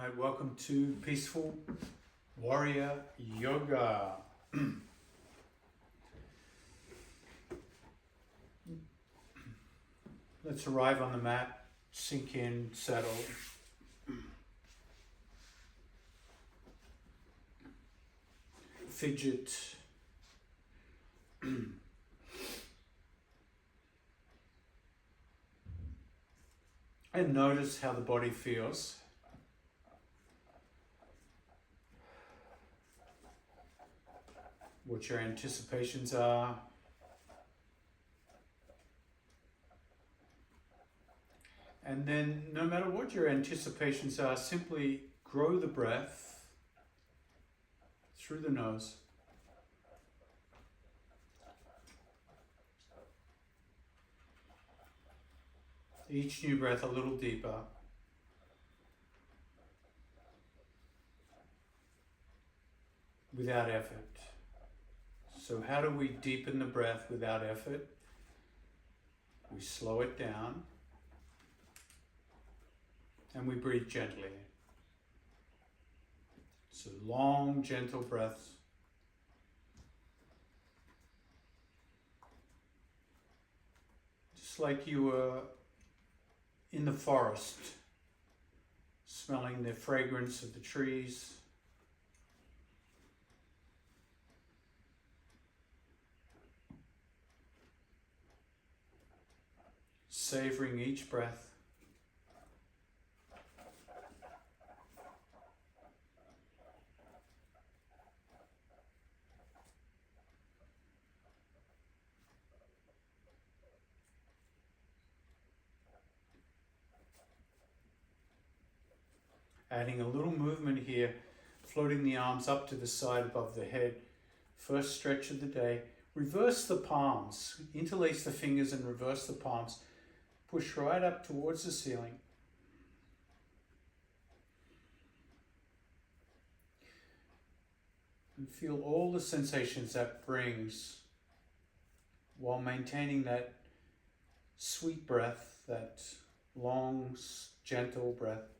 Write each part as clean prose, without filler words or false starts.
Alright, welcome to Peaceful Warrior Yoga. Let's arrive on the mat, sink in, settle. Fidget. And notice how the body feels. What your anticipations are. And then, no matter what your anticipations are, simply grow the breath through the nose. Each new breath a little deeper. Without effort. So how do we deepen the breath without effort? We slow it down and we breathe gently. So long, gentle breaths. Just like you were in the forest, smelling the fragrance of the trees. Savoring each breath. Adding a little movement here, floating the arms up to the side above the head. First stretch of the day. Reverse the palms. Interlace the fingers and reverse the palms. Push right up towards the ceiling. And feel all the sensations that brings while maintaining that sweet breath, that long, gentle breath.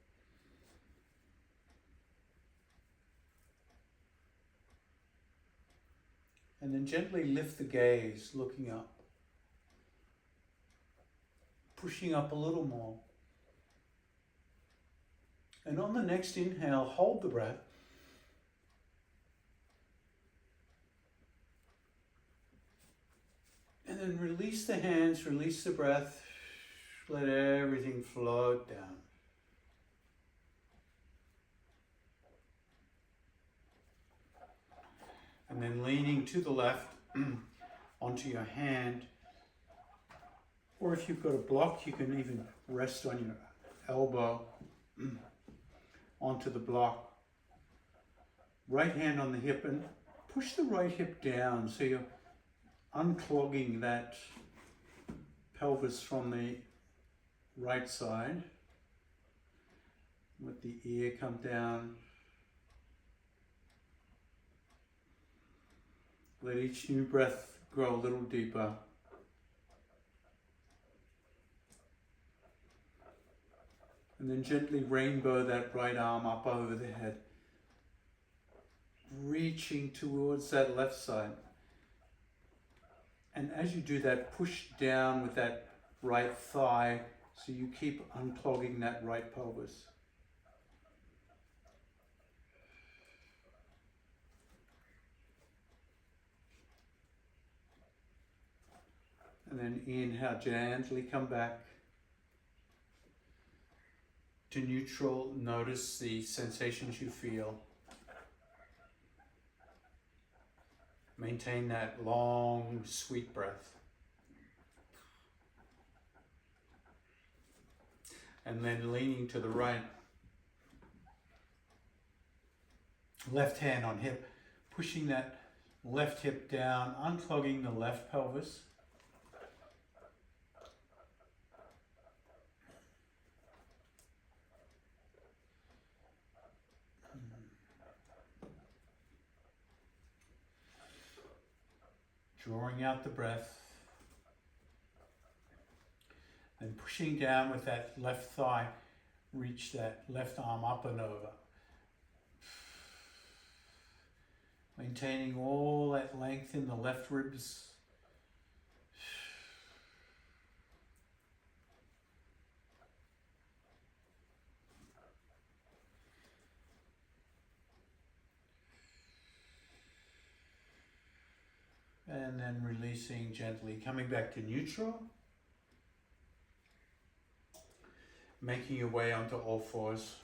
And then gently lift the gaze, looking up. Pushing up a little more. And on the next inhale, hold the breath. And then release the hands, release the breath. Let everything float down. And then leaning to the left onto your hand. Or if you've got a block, you can even rest on your elbow onto the block. Right hand on the hip and push the right hip down so you're unclogging that pelvis from the right side. Let the ear come down. Let each new breath grow a little deeper. And then gently rainbow that right arm up over the head. Reaching towards that left side. And as you do that, push down with that right thigh so you keep unclogging that right pelvis. And then inhale, gently come back to neutral. Notice the sensations you feel. Maintain that long, sweet breath. And then leaning to the right. Left hand on hip, pushing that left hip down, unclogging the left pelvis. Drawing out the breath. And pushing down with that left thigh, Reach that left arm up and over. Maintaining all that length in the left ribs. And then releasing gently, coming back to neutral. Making your way onto all fours.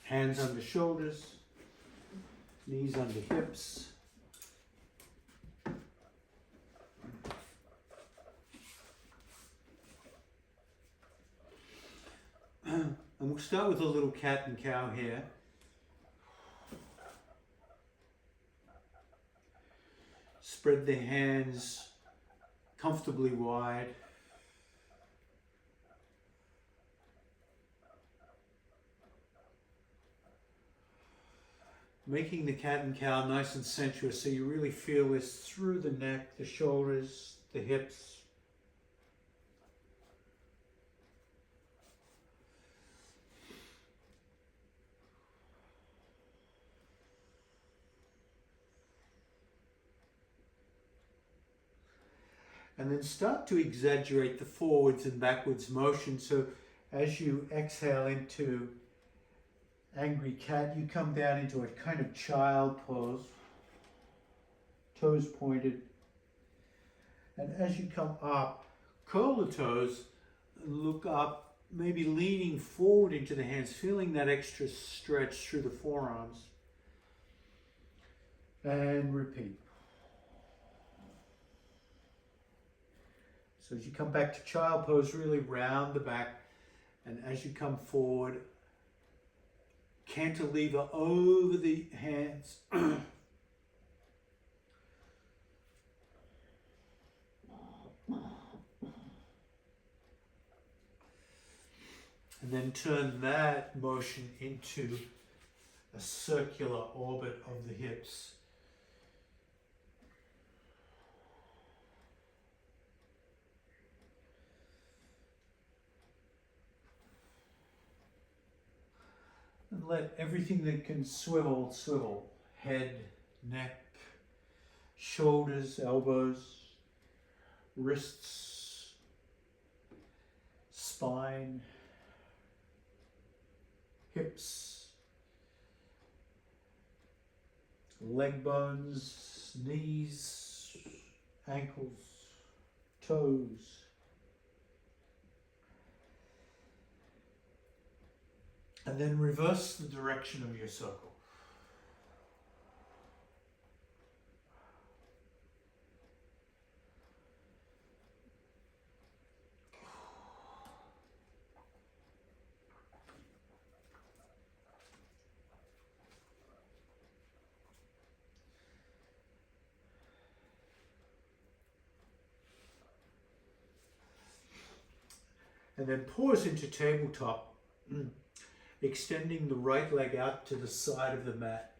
Hands under shoulders, knees under hips. And we'll start with a little cat and cow here. Spread the hands comfortably wide. Making the cat and cow nice and sensuous so you really feel this through the neck, the shoulders, the hips. And then start to exaggerate the forwards and backwards motion. So as you exhale into angry cat, you come down into a kind of child pose, toes pointed. And as you come up, curl the toes and look up, maybe leaning forward into the hands, feeling that extra stretch through the forearms. And repeat. So as you come back to child pose, really round the back, and as you come forward, cantilever over the hands. And then turn that motion into a circular orbit of the hips. And let everything that can swivel, swivel. Head, neck, shoulders, elbows, wrists, spine, hips, leg bones, knees, ankles, toes. And then reverse the direction of your circle. And then pause into tabletop. Extending the right leg out to the side of the mat.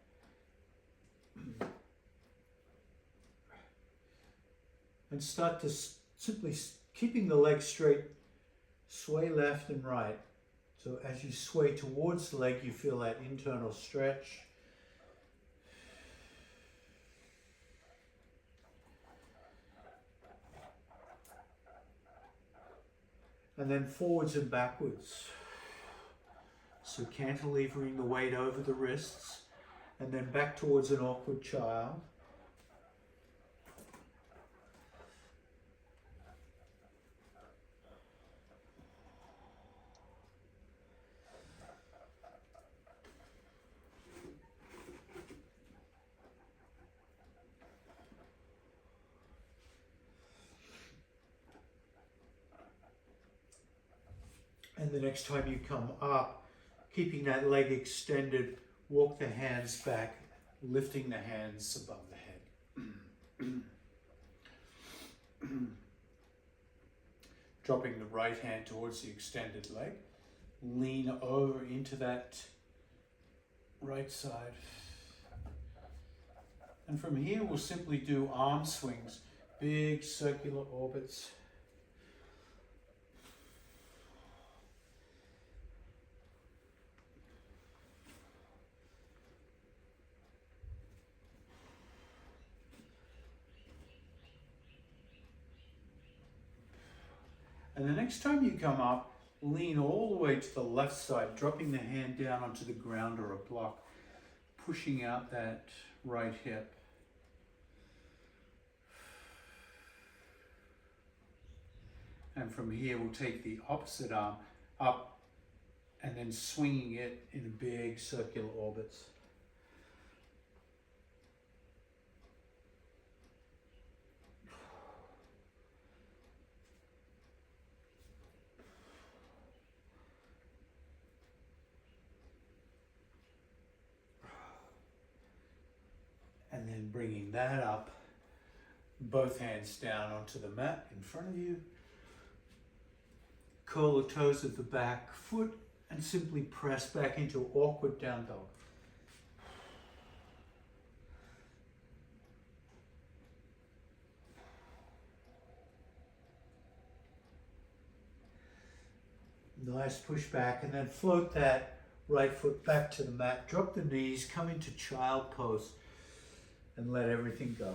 And start to simply keeping the leg straight, sway left and right. So as you sway towards the leg, you feel that internal stretch. And then forwards and backwards. So cantilevering the weight over the wrists and then back towards an awkward child. And the next time you come up, keeping that leg extended, walk the hands back, lifting the hands above the head. Dropping the right hand towards the extended leg. Lean over into that right side. And from here we'll simply do arm swings, big circular orbits. And the next time you come up, lean all the way to the left side, dropping the hand down onto the ground or a block, pushing out that right hip. And from here, we'll take the opposite arm up and then swinging it in big circular orbits. And then bringing that up, both hands down onto the mat in front of you. Curl the toes of the back foot and simply press back into awkward down dog. Nice push back, and then float that right foot back to the mat. Drop the knees, come into child pose, and let everything go.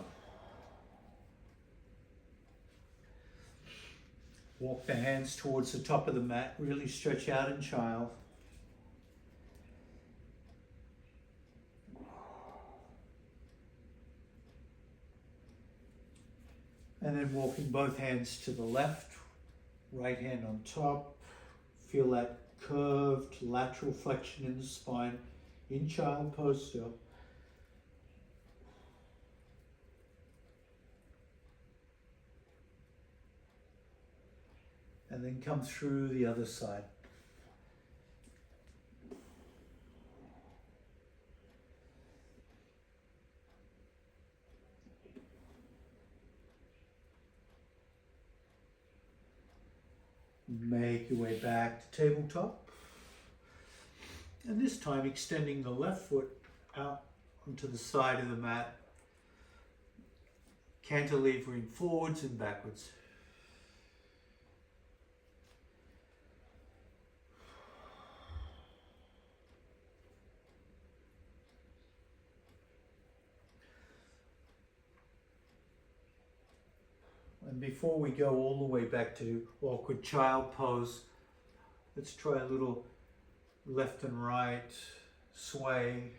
Walk the hands towards the top of the mat. Really stretch out in child. And then walking both hands to the left, right hand on top. Feel that curved lateral flexion in the spine in child pose still. And then come through the other side. Make your way back to tabletop. And this time extending the left foot out onto the side of the mat, cantilevering forwards and backwards. And before we go all the way back to awkward child pose, let's try a little left and right sway.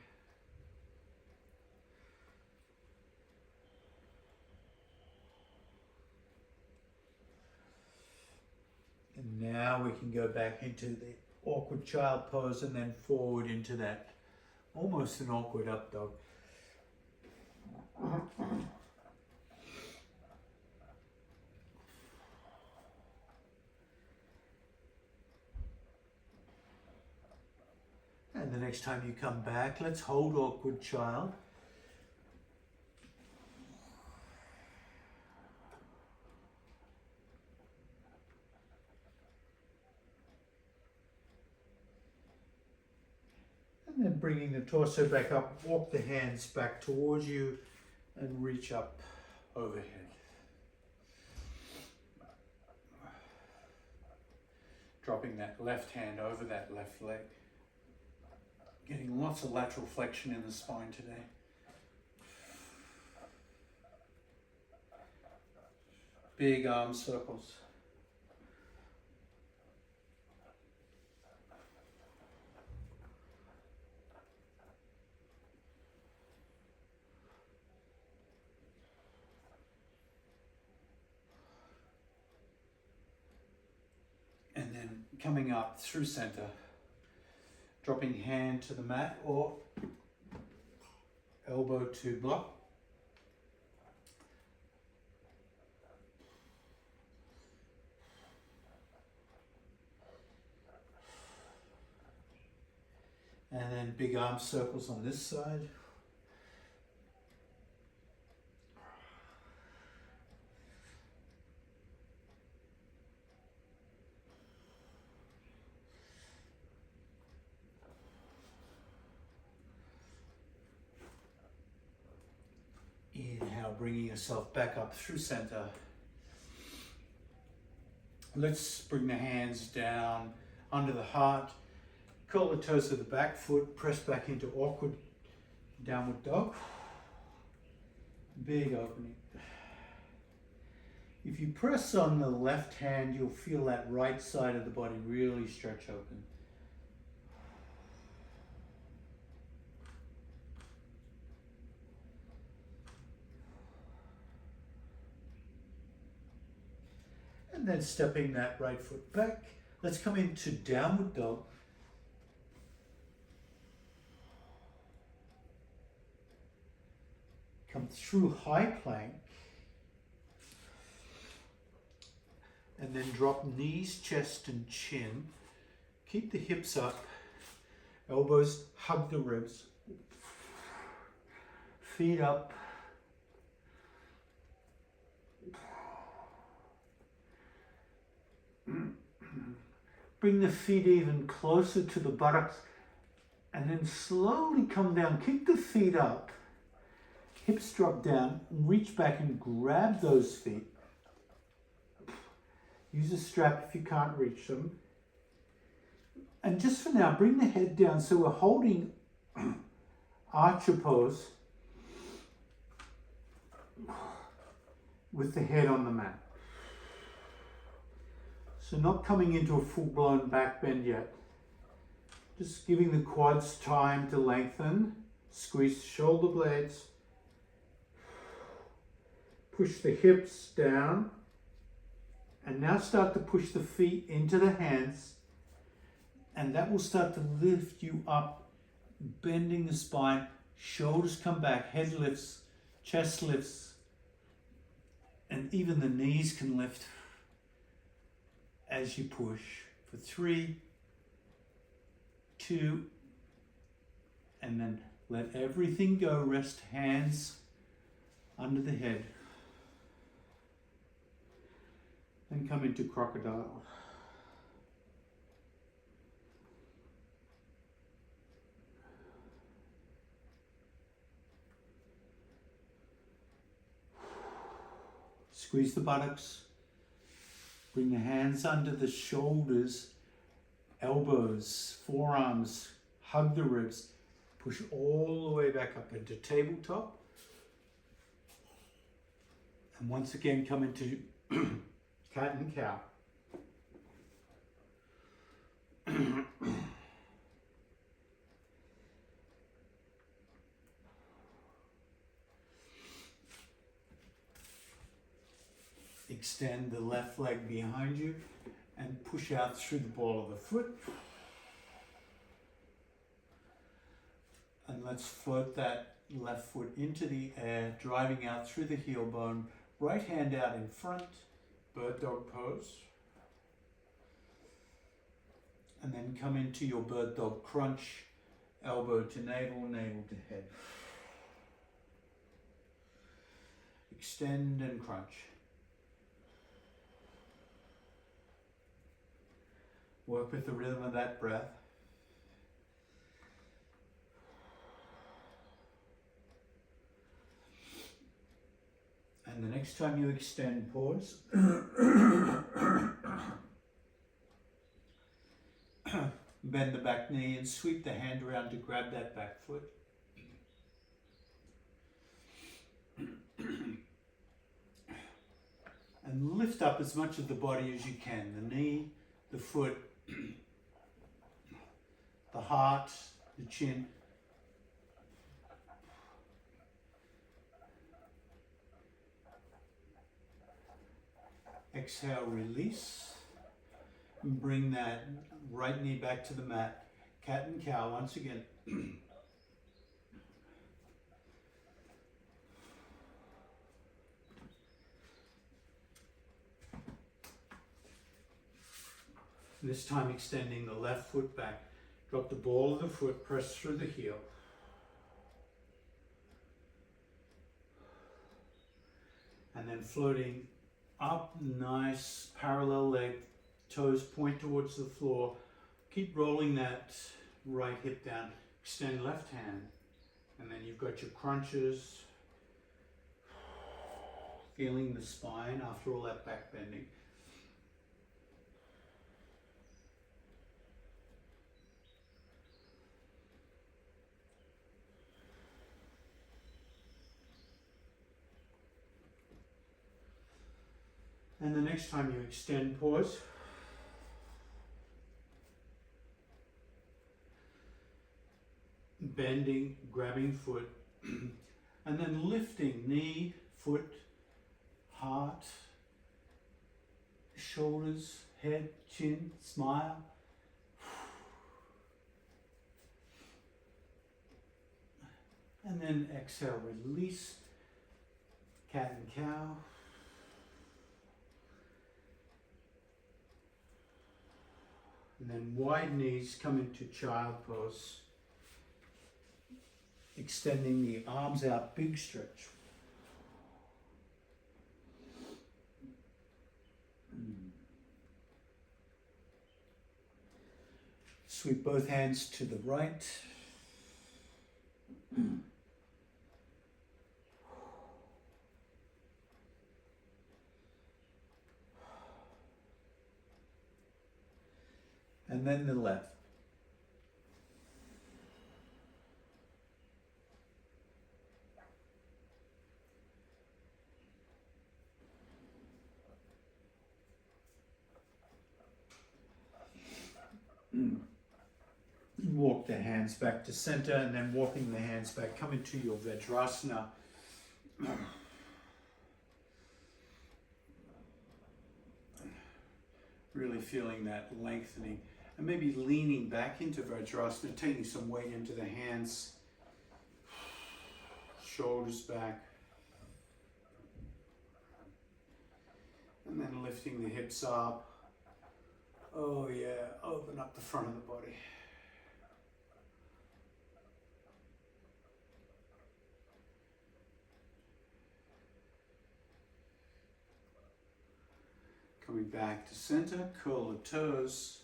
And now we can go back into the awkward child pose and then forward into that almost an awkward up dog. And the next time you come back, let's hold awkward child. And then bringing the torso back up, walk the hands back towards you and reach up overhead. Dropping that left hand over that left leg. Getting lots of lateral flexion in the spine today. Big arm circles. And then coming up through center. Dropping hand to the mat or elbow to block. And then big arm circles on this side. Inhale, bringing yourself back up through center. Let's bring the hands down under the heart. Curl the toes of the back foot, press back into awkward downward dog. Big opening. If you press on the left hand, you'll feel that right side of the body really stretch open. And then stepping that right foot back. Let's come into downward dog. Come through high plank. And then drop knees, chest, and chin. Keep the hips up. Elbows hug the ribs. Feet up. Bring the feet even closer to the buttocks. And then slowly come down. Kick the feet up. Hips drop down. Reach back and grab those feet. Use a strap if you can't reach them. And just for now, bring the head down so we're holding archer pose with the head on the mat. So not coming into a full-blown back bend yet. Just giving the quads time to lengthen. Squeeze the shoulder blades. Push the hips down. And now start to push the feet into the hands, and that will start to lift you up, bending the spine, shoulders come back, head lifts, chest lifts, and even the knees can lift as you push. For 3, 2, and then let everything go. Rest hands under the head. Then come into crocodile. Squeeze the buttocks. Bring the hands under the shoulders, elbows, forearms, hug the ribs. Push all the way back up into tabletop. And once again come into cat and cow. Extend the left leg behind you and push out through the ball of the foot. And let's float that left foot into the air, driving out through the heel bone. Right hand out in front. Bird dog pose. And then come into your bird dog crunch, elbow to navel, navel to head. Extend and crunch. Work with the rhythm of that breath. And the next time you extend, pause. Bend the back knee and sweep the hand around to grab that back foot. And lift up as much of the body as you can. The knee, the foot, the heart, the chin. Exhale, release. And bring that right knee back to the mat. Cat and cow once again. This time extending the left foot back. Drop the ball of the foot, press through the heel. And then floating up, nice parallel leg, toes point towards the floor. Keep rolling that right hip down. Extend left hand. And then you've got your crunches. Feeling the spine after all that back bending. And the next time you extend, pause. Bending, grabbing foot, and then lifting knee, foot, heart, shoulders, head, chin, smile. And then exhale, release, cat and cow. And then wide knees, come into child pose. Extending the arms out, big stretch. Sweep both hands to the right. And then the left. Walk the hands back to center, and then walking the hands back, come into your Vajrasana. Really feeling that lengthening, and maybe leaning back into Vajrasana, taking some weight into the hands, shoulders back, and then lifting the hips up. Oh yeah, open up the front of the body. Coming back to center, curl the toes.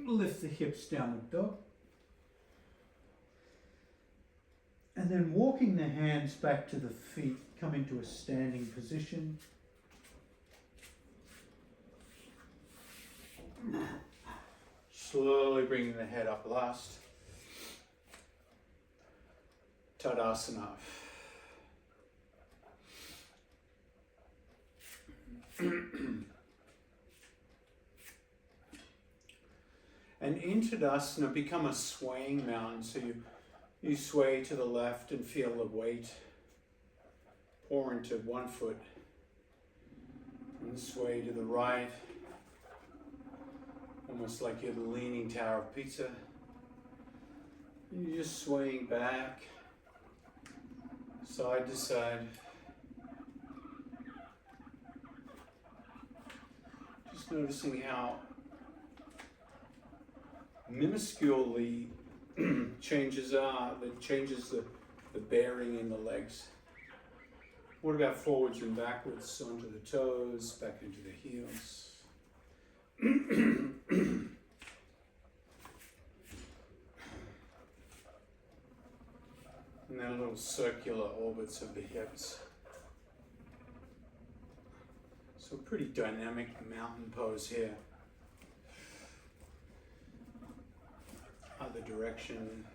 Lift the hips, downward dog. And then walking the hands back to the feet, come into a standing position. Slowly bringing the head up last. Tadasana. And in Tadasana, become a swaying mountain. So you sway to the left and feel the weight pour into one foot. And sway to the right, almost like you're the Leaning Tower of Pisa. And you're just swaying back, side to side. Just noticing how minuscule the changes are, that changes the bearing in the legs. What about forwards and backwards, onto the toes, back into the heels? And then little circular orbits of the hips. So pretty dynamic mountain pose here. Other direction.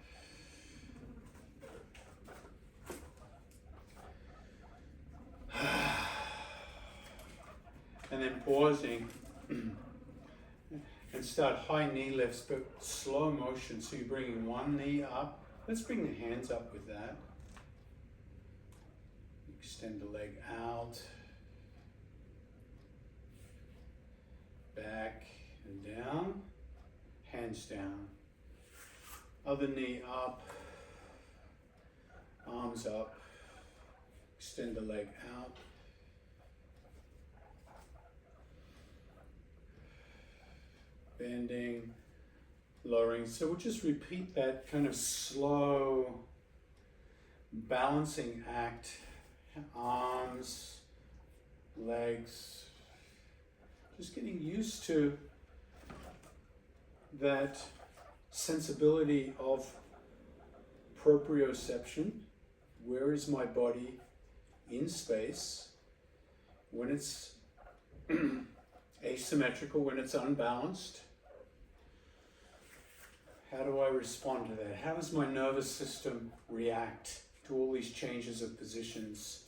And then pausing and start high knee lifts, but slow motion. So you're bringing one knee up. Let's bring the hands up with that. Extend the leg out, back and down, hands down. Other knee up, arms up, extend the leg out. Bending, lowering. So we'll just repeat that kind of slow balancing act. Arms, legs. Just getting used to that sensibility of proprioception. Where is my body in space when it's asymmetrical, when it's unbalanced? How do I respond to that? How does my nervous system react to all these changes of positions.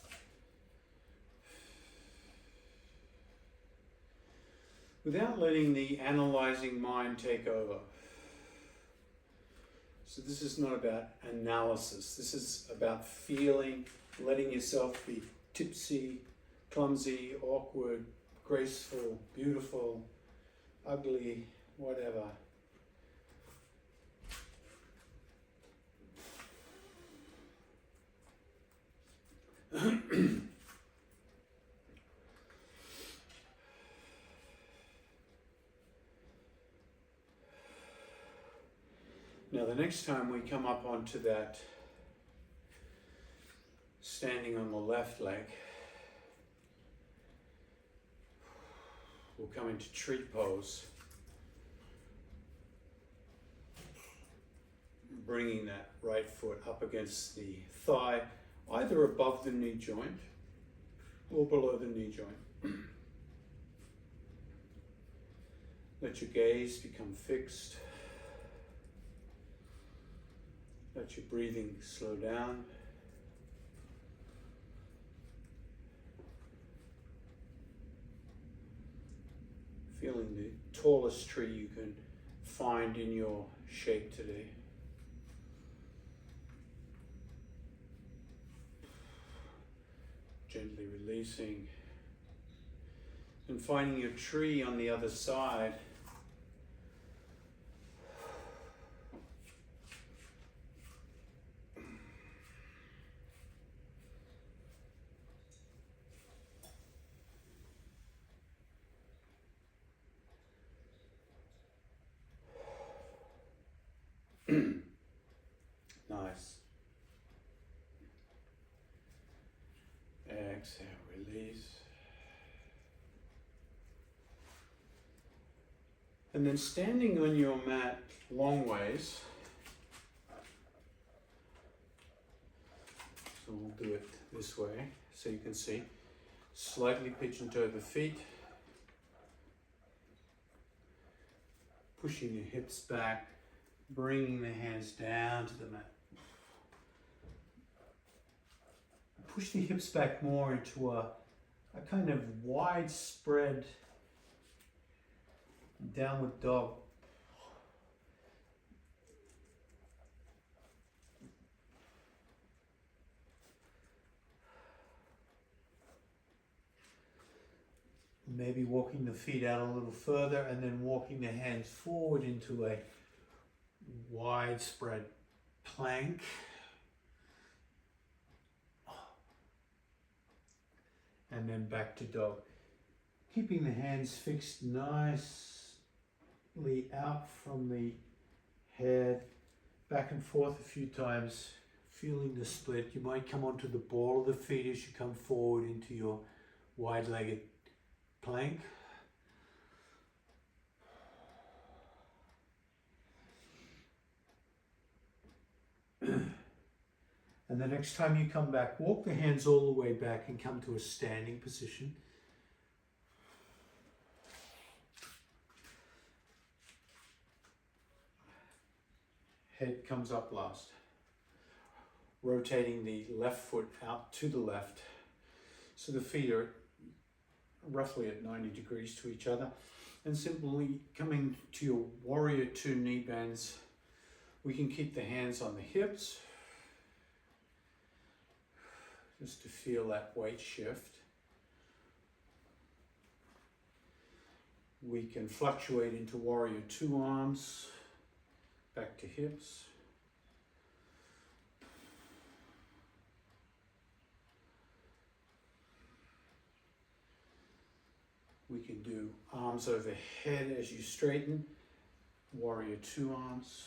Without letting the analyzing mind take over. So this is not about analysis. This is about feeling, letting yourself be tipsy, clumsy, awkward, graceful, beautiful, ugly, whatever. Now the next time we come up onto that standing on the left leg, we'll come into tree pose, bringing that right foot up against the thigh, either above the knee joint or below the knee joint. Let your gaze become fixed. Let your breathing slow down. Feeling the tallest tree you can find in your shape today. Gently releasing and finding your tree on the other side. Nice. Exhale, release. And then standing on your mat long ways. So we'll do it this way so you can see. Slightly pigeon toe the feet. Pushing your hips back. Bringing the hands down to the mat. Push the hips back more into a kind of widespread downward dog. Maybe walking the feet out a little further and then walking the hands forward into a widespread plank. And then back to dog. Keeping the hands fixed nicely out from the head, back and forth a few times, feeling the split. You might come onto the ball of the feet as you come forward into your wide-legged plank. And the next time you come back, walk the hands all the way back and come to a standing position. Head comes up last. Rotating the left foot out to the left. So the feet are roughly at 90 degrees to each other. And simply coming to your warrior two knee bends. We can keep the hands on the hips. Just to feel that weight shift. We can fluctuate into warrior two arms, back to hips. We can do arms overhead as you straighten, warrior two arms.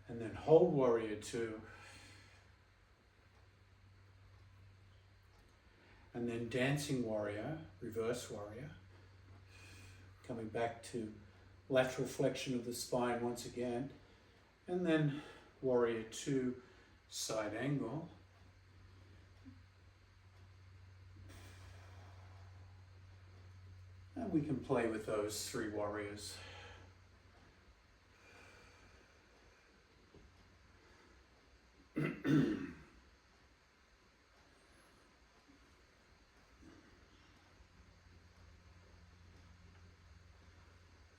And then hold warrior two. And then dancing warrior, reverse warrior. Coming back to lateral flexion of the spine once again. And then warrior two, side angle. And we can play with those 3 warriors.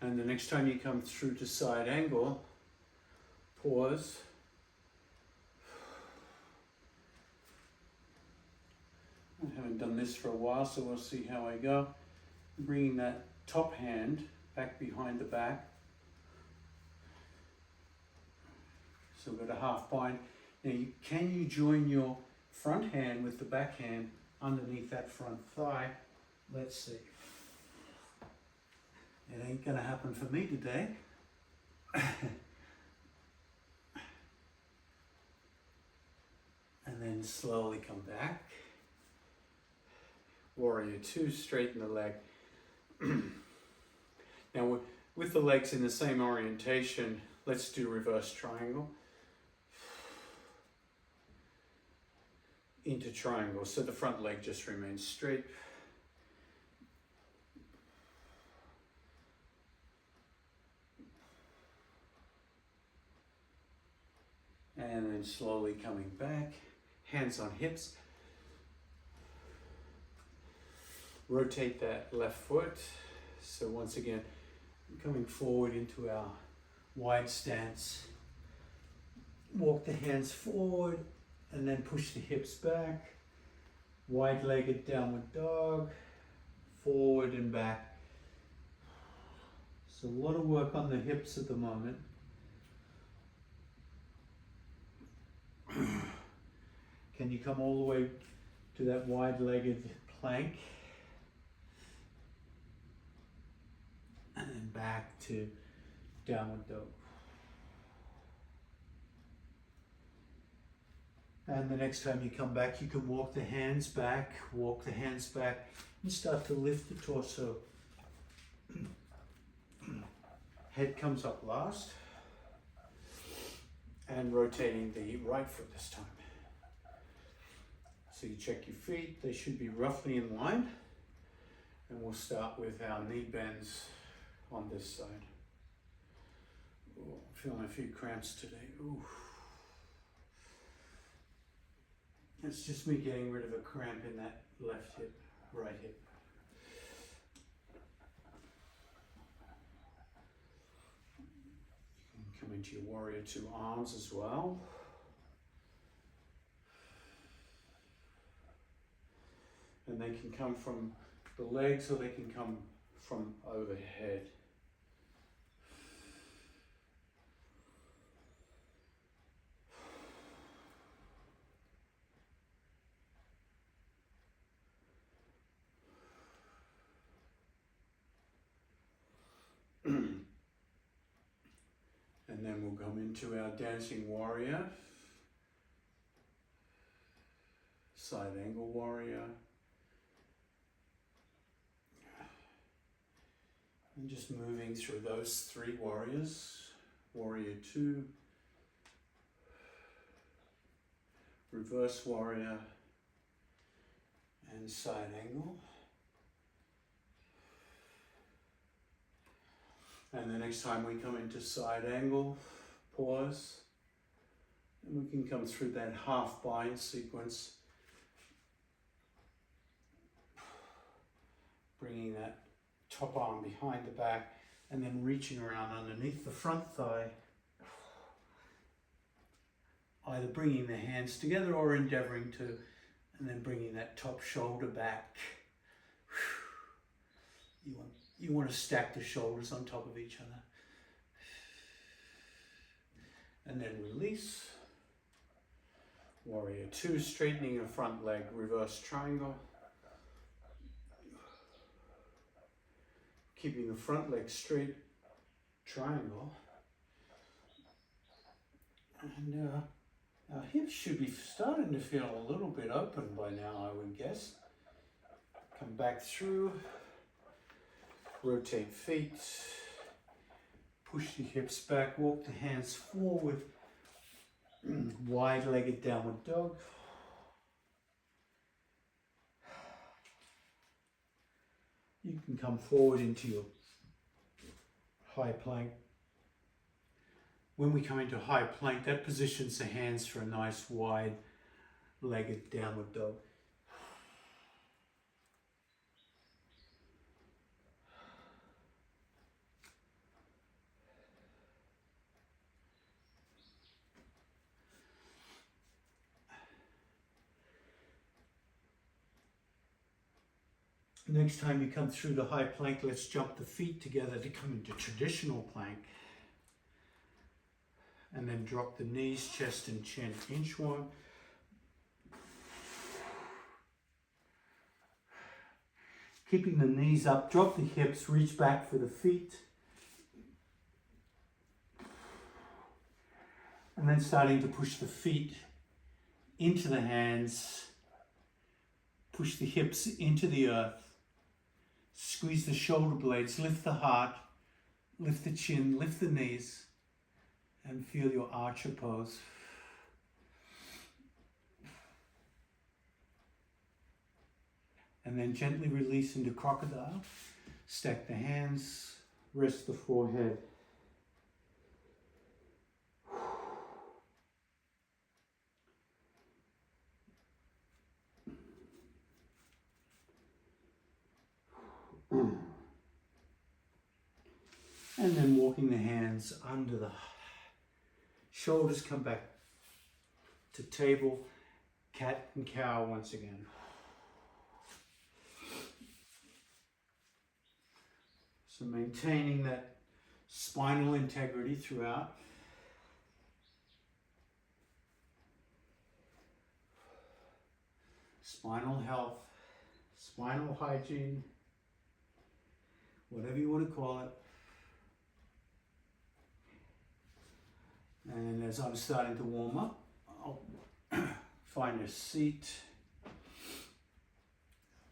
And the next time you come through to side angle, pause. I haven't done this for a while, so we'll see how I go. Bringing that top hand back behind the back. So we've got a half bind. Now, can you join your front hand with the back hand underneath that front thigh? Let's see. It ain't gonna happen for me today. And then slowly come back. Warrior 2, straighten the leg. Now with the legs in the same orientation, let's do reverse triangle. Into triangle, so the front leg just remains straight. And then slowly coming back, hands on hips. Rotate that left foot. So once again, coming forward into our wide stance. Walk the hands forward and then push the hips back. Wide-legged downward dog, forward and back. So a lot of work on the hips at the moment. Can you come all the way to that wide-legged plank? And then back to downward dog. And the next time you come back, you can walk the hands back, and start to lift the torso. Head comes up last. And rotating the right foot this time. So you check your feet, they should be roughly in line. And we'll start with our knee bends on this side. Ooh, I'm feeling a few cramps today. Ooh. It's just me getting rid of a cramp in that left hip, right hip. You can come into your warrior 2 arms as well. And they can come from the legs or they can come from overhead. And then we'll come into our dancing warrior, side angle warrior, and just moving through those 3 warriors, warrior 2, reverse warrior, and side angle. And the next time we come into side angle, pause, and we can come through that half bind sequence, bringing that top arm behind the back and then reaching around underneath the front thigh, either bringing the hands together or endeavoring to, and then bringing that top shoulder back. You want to stack the shoulders on top of each other. And then release. Warrior 2, straightening the front leg, reverse triangle. Keeping the front leg straight, triangle. And our hips should be starting to feel a little bit open by now, I would guess. Come back through. Rotate feet, push the hips back, walk the hands forward, wide-legged downward dog. You can come forward into your high plank. When we come into high plank, that positions the hands for a nice wide-legged downward dog. Next time you come through the high plank, let's jump the feet together to come into traditional plank. And then drop the knees, chest and chin, inchworm. Keeping the knees up, drop the hips, reach back for the feet. And then starting to push the feet into the hands. Push the hips into the earth. Squeeze the shoulder blades, lift the heart, lift the chin, lift the knees, and feel your archer pose. And then gently release into crocodile. Stack the hands, rest the forehead. And then walking the hands under the shoulders, come back to table, cat and cow once again. So maintaining that spinal integrity throughout. Spinal health, spinal hygiene, whatever you want to call it. And as I'm starting to warm up, I'll find a seat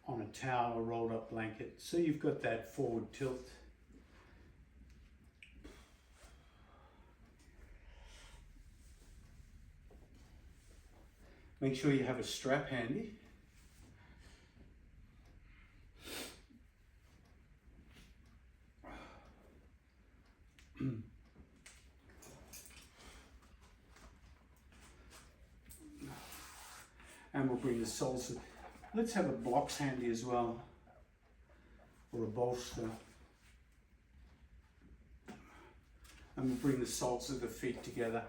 on a towel or rolled up blanket. So you've got that forward tilt. Make sure you have a strap handy. And we'll bring the soles. Let's have a blocks handy as well, or a bolster. And we'll bring the soles of the feet together.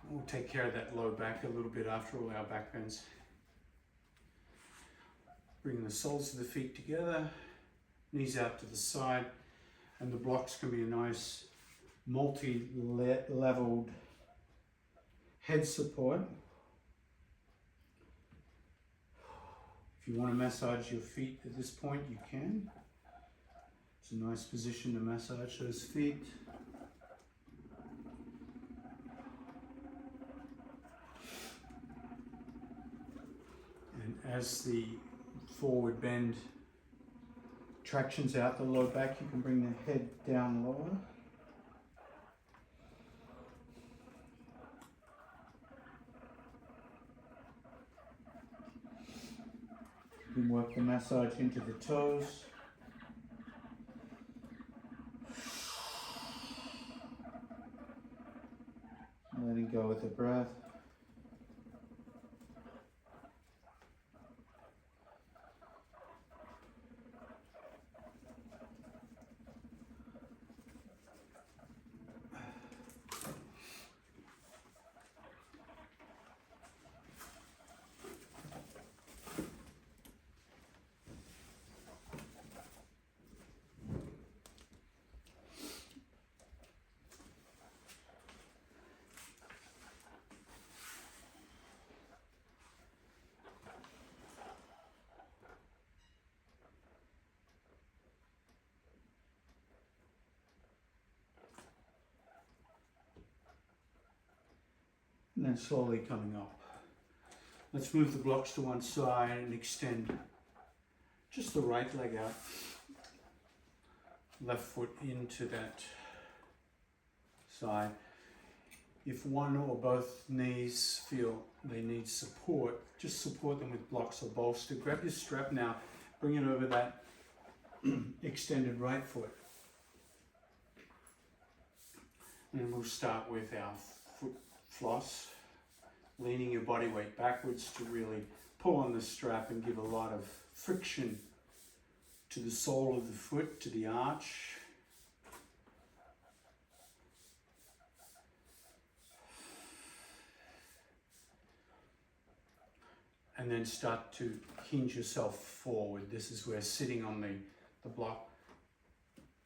We'll take care of that low back a little bit after all our back bends. Bring the soles of the feet together, knees out to the side, and the blocks can be a nice multi-leveled head support. If you want to massage your feet at this point, you can. It's a nice position to massage those feet. And as the forward bend tractions out the low back, you can bring the head down lower. You can work the massage into the toes. Letting go with the breath. And then slowly coming up. Let's move the blocks to one side and extend just the right leg out. Left foot into that side. If one or both knees feel they need support, just support them with blocks or bolster. Grab your strap now, bring it over that extended right foot. And we'll start with our foot floss, leaning your body weight backwards to really pull on the strap and give a lot of friction to the sole of the foot, to the arch. And then start to hinge yourself forward. This is where sitting on the block,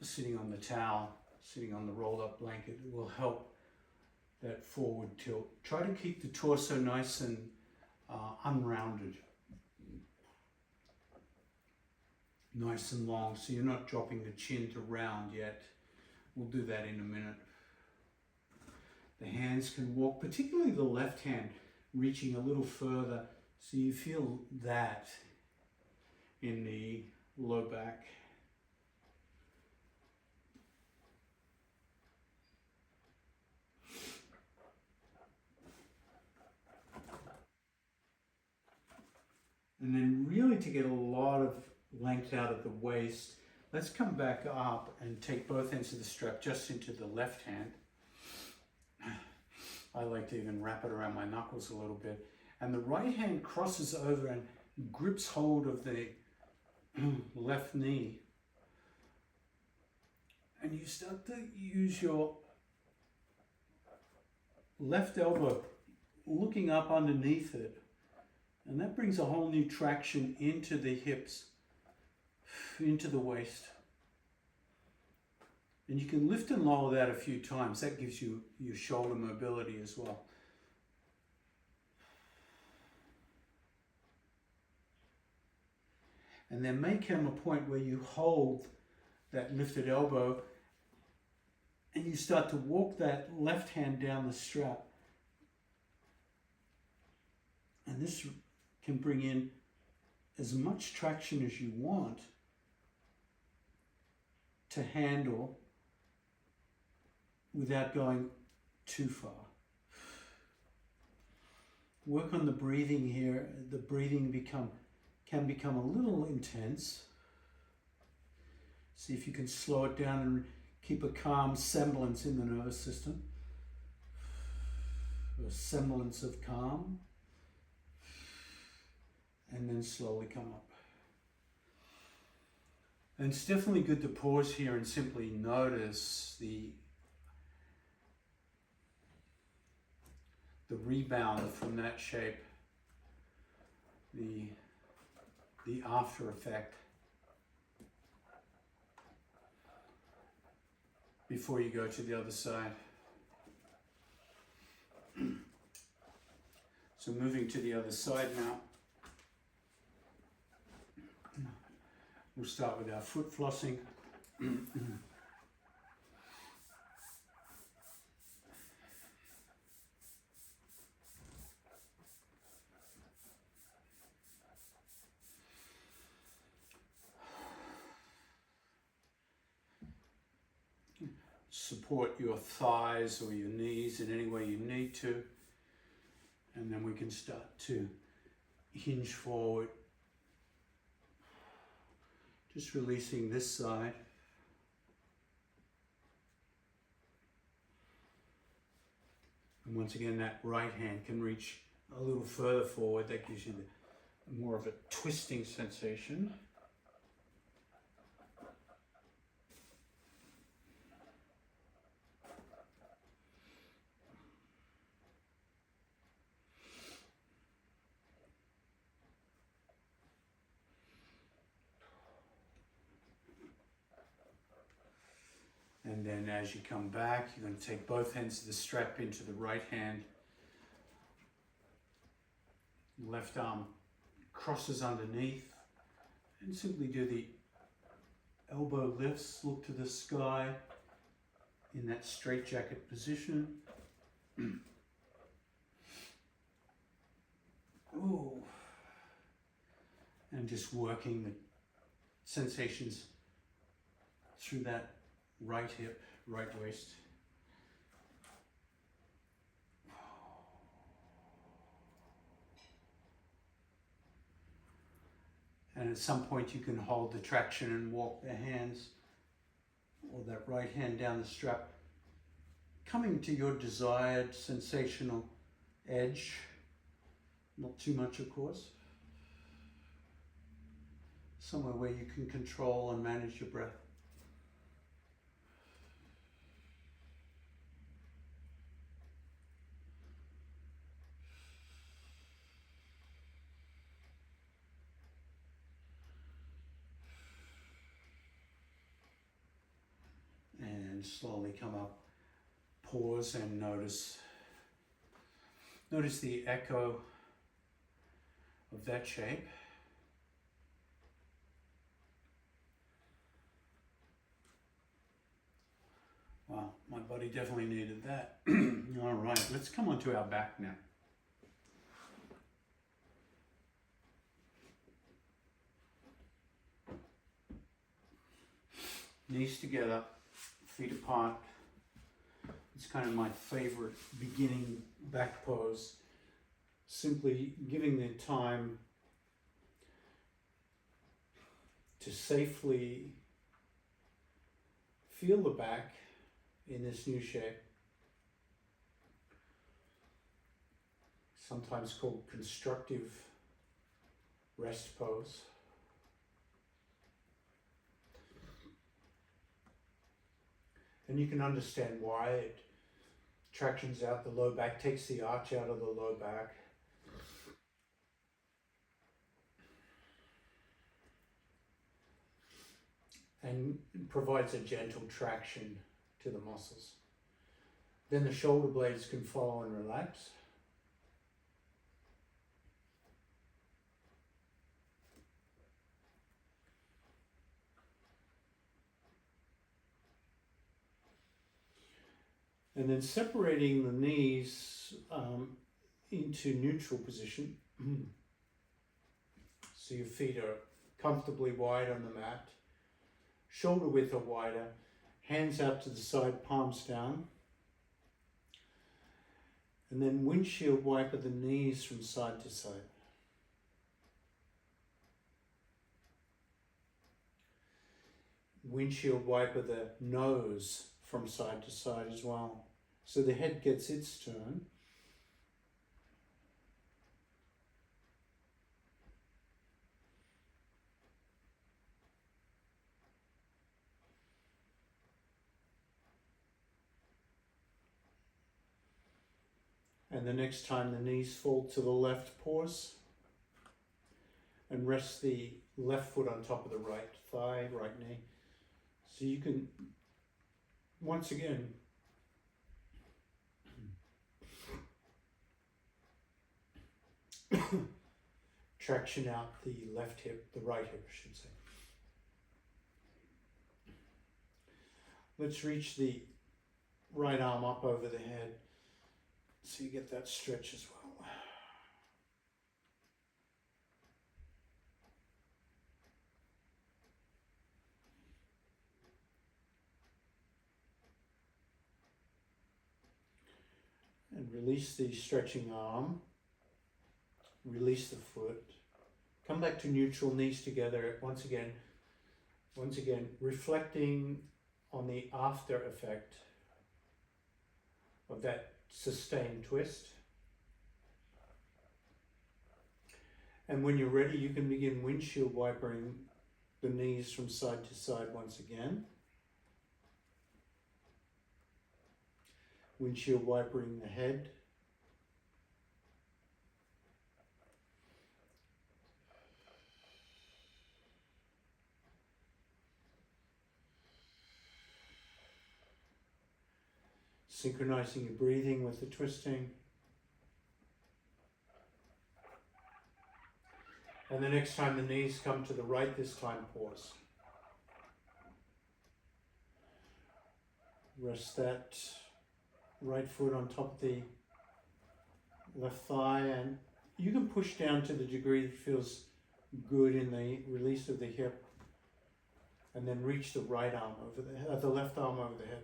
sitting on the towel, sitting on the rolled up blanket will help that forward tilt. Try to keep the torso nice and unrounded. Nice and long, so you're not dropping the chin to round yet. We'll do that in a minute. The hands can walk, particularly the left hand, reaching a little further, so you feel that in the low back. And then really to get a lot of length out of the waist, let's come back up and take both ends of the strap just into the left hand. I like to even wrap it around my knuckles a little bit. And the right hand crosses over and grips hold of the left knee. And you start to use your left elbow looking up underneath it. And that brings a whole new traction into the hips, into the waist. And you can lift and lower that a few times. That gives you your shoulder mobility as well. And there may come a point where you hold that lifted elbow and you start to walk that left hand down the strap. And this can bring in as much traction as you want to handle without going too far. Work on the breathing here. The breathing can become a little intense. See if you can slow it down and keep a calm semblance in the nervous system. A semblance of calm. And then slowly come up. And it's definitely good to pause here and simply notice the rebound from that shape, the after effect before you go to the other side. So moving to the other side now. We'll start with our foot flossing. Support your thighs or your knees in any way you need to. And then we can start to hinge forward. Just releasing this side. And once again, that right hand can reach a little further forward. That gives you more of a twisting sensation. And then as you come back, you're going to take both ends of the strap into the right hand. Left arm crosses underneath. And simply do the elbow lifts, look to the sky in that straitjacket position. Ooh. And just working the sensations through that right hip, right waist. And at some point you can hold the traction and walk the hands or that right hand down the strap, coming to your desired sensational edge. Not too much, of course. Somewhere where you can control and manage your breath. And slowly come up, pause and notice the echo of that shape. Wow, my body definitely needed that. All right, let's come on to our back now. Knees together, feet apart. It's kind of my favorite beginning back pose. Simply giving the time to safely feel the back in this new shape. Sometimes called constructive rest pose. And you can understand why it tractions out the low back, takes the arch out of the low back. And provides a gentle traction to the muscles. Then the shoulder blades can follow and relax. And then separating the knees into neutral position. So your feet are comfortably wide on the mat. Shoulder width or wider. Hands out to the side, palms down. And then windshield wiper the knees from side to side. Windshield wiper the nose from side to side as well. So the head gets its turn. And the next time the knees fall to the left, pause. And rest the left foot on top of the right thigh, right knee. So you can, once again, traction out the left hip, the right hip, I should say. Let's reach the right arm up over the head so you get that stretch as well. And release the stretching arm. Release the foot. Come back to neutral, knees together once again, reflecting on the after effect of that sustained twist. And when you're ready, you can begin windshield wipering the knees from side to side once again. Windshield wipering the head. Synchronizing your breathing with the twisting. And the next time the knees come to the right, this time pause. Rest that right foot on top of the left thigh, and you can push down to the degree that feels good in the release of the hip, and then reach the right arm over the left arm over the head.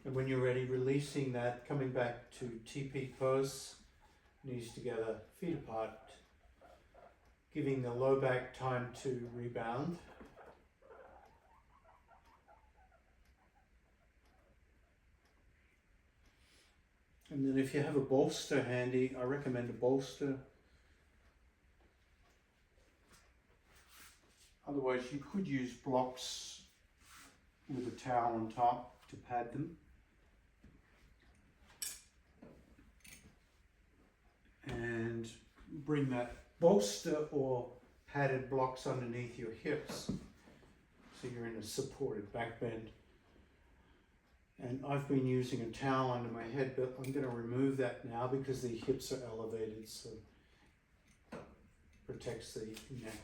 And when you're ready, releasing that, coming back to TP pose, knees together, feet apart, giving the low back time to rebound. And then if you have a bolster handy, I recommend a bolster. Otherwise you could use blocks with a towel on top to pad them. And bring that bolster or padded blocks underneath your hips, so you're in a supported back bend. And I've been using a towel under my head, but I'm going to remove that now because the hips are elevated, so it protects the neck.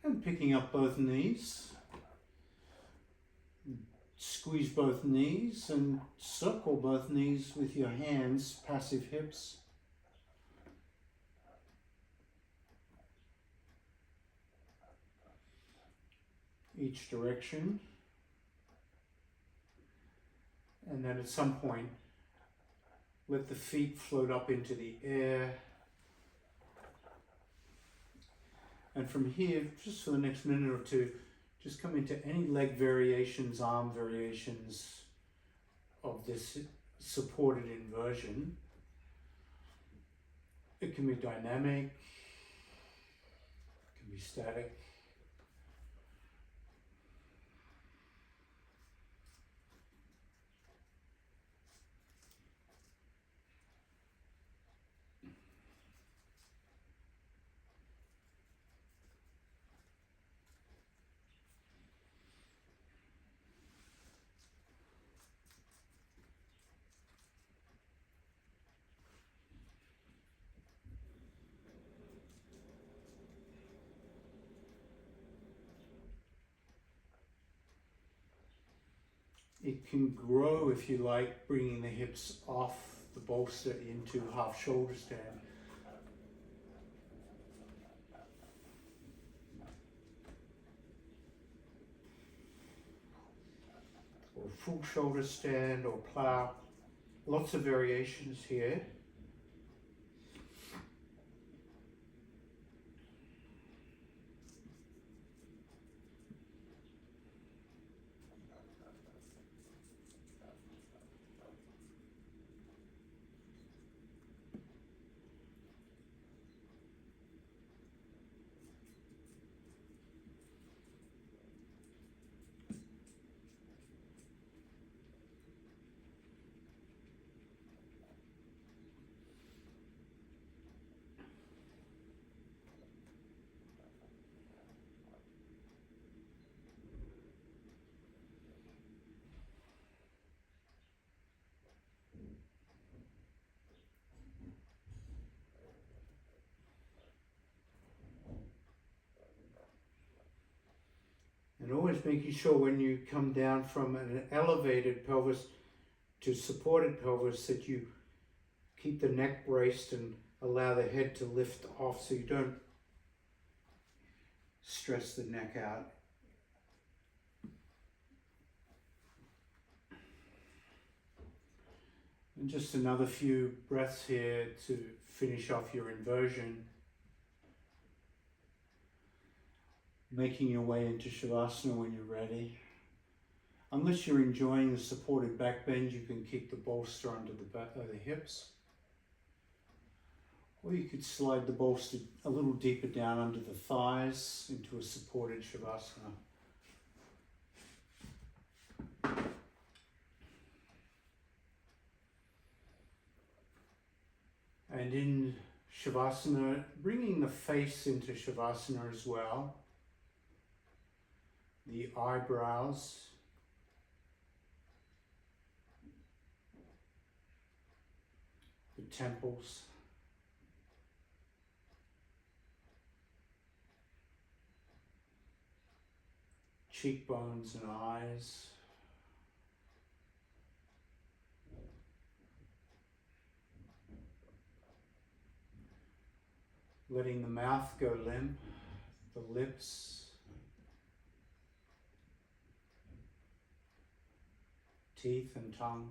And picking up both knees, squeeze both knees and circle both knees with your hands, passive hips. Each direction. And then at some point, let the feet float up into the air. And from here, just for the next minute or two, just come into any leg variations, arm variations of this supported inversion. It can be dynamic, it can be static. It can grow if you like, bringing the hips off the bolster into half shoulder stand. Or full shoulder stand or plow. Lots of variations here. And always making sure when you come down from an elevated pelvis to supported pelvis that you keep the neck braced and allow the head to lift off so you don't stress the neck out. And just another few breaths here to finish off your inversion. Making your way into Shavasana when you're ready. Unless you're enjoying the supported back bend, you can keep the bolster under the back of the hips. Or you could slide the bolster a little deeper down under the thighs into a supported Shavasana. And in Shavasana, bringing the face into Shavasana as well. The eyebrows, the temples, cheekbones and eyes, letting the mouth go limp, the lips, teeth and tongue.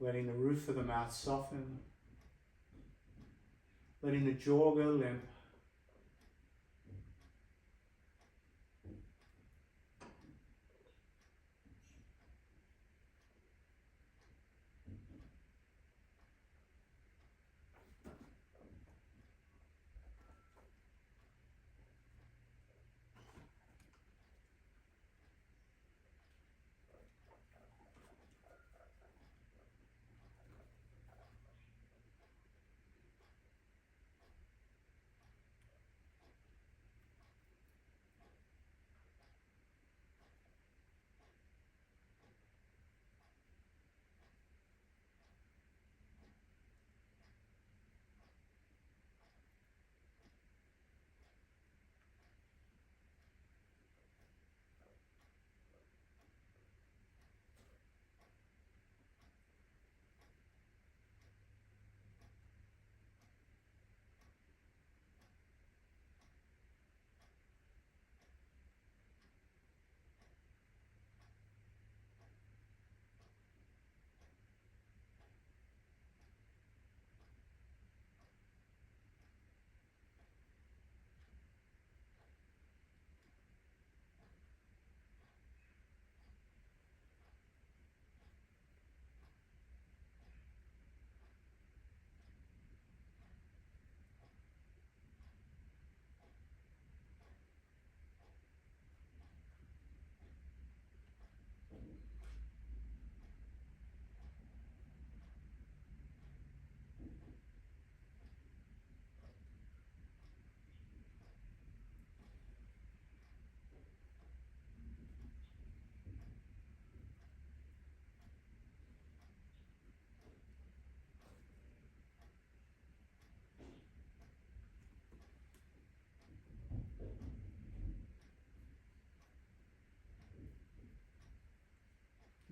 Letting the roof of the mouth soften. Letting the jaw go limp.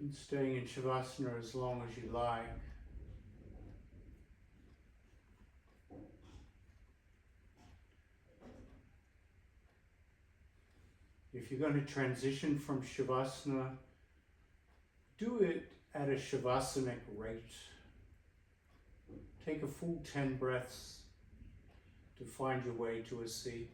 And staying in Shavasana as long as you like. If you're going to transition from Shavasana, do it at a Shavasanic rate. Take a full 10 breaths to find your way to a seat.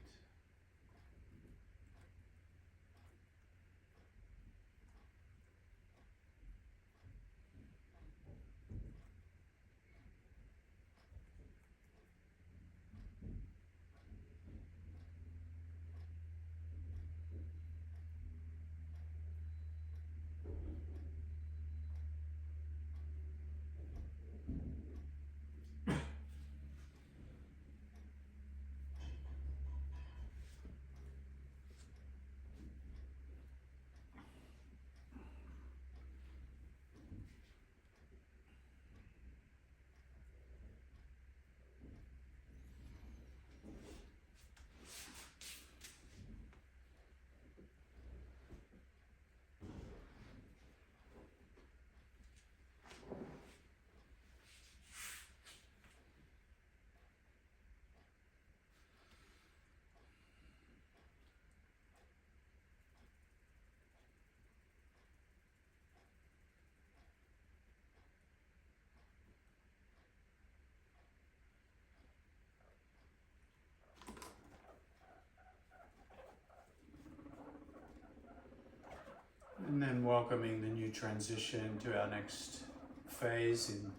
And then welcoming the new transition to our next phase in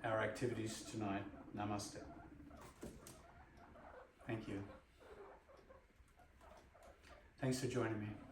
our activities tonight. Namaste. Thank you. Thanks for joining me.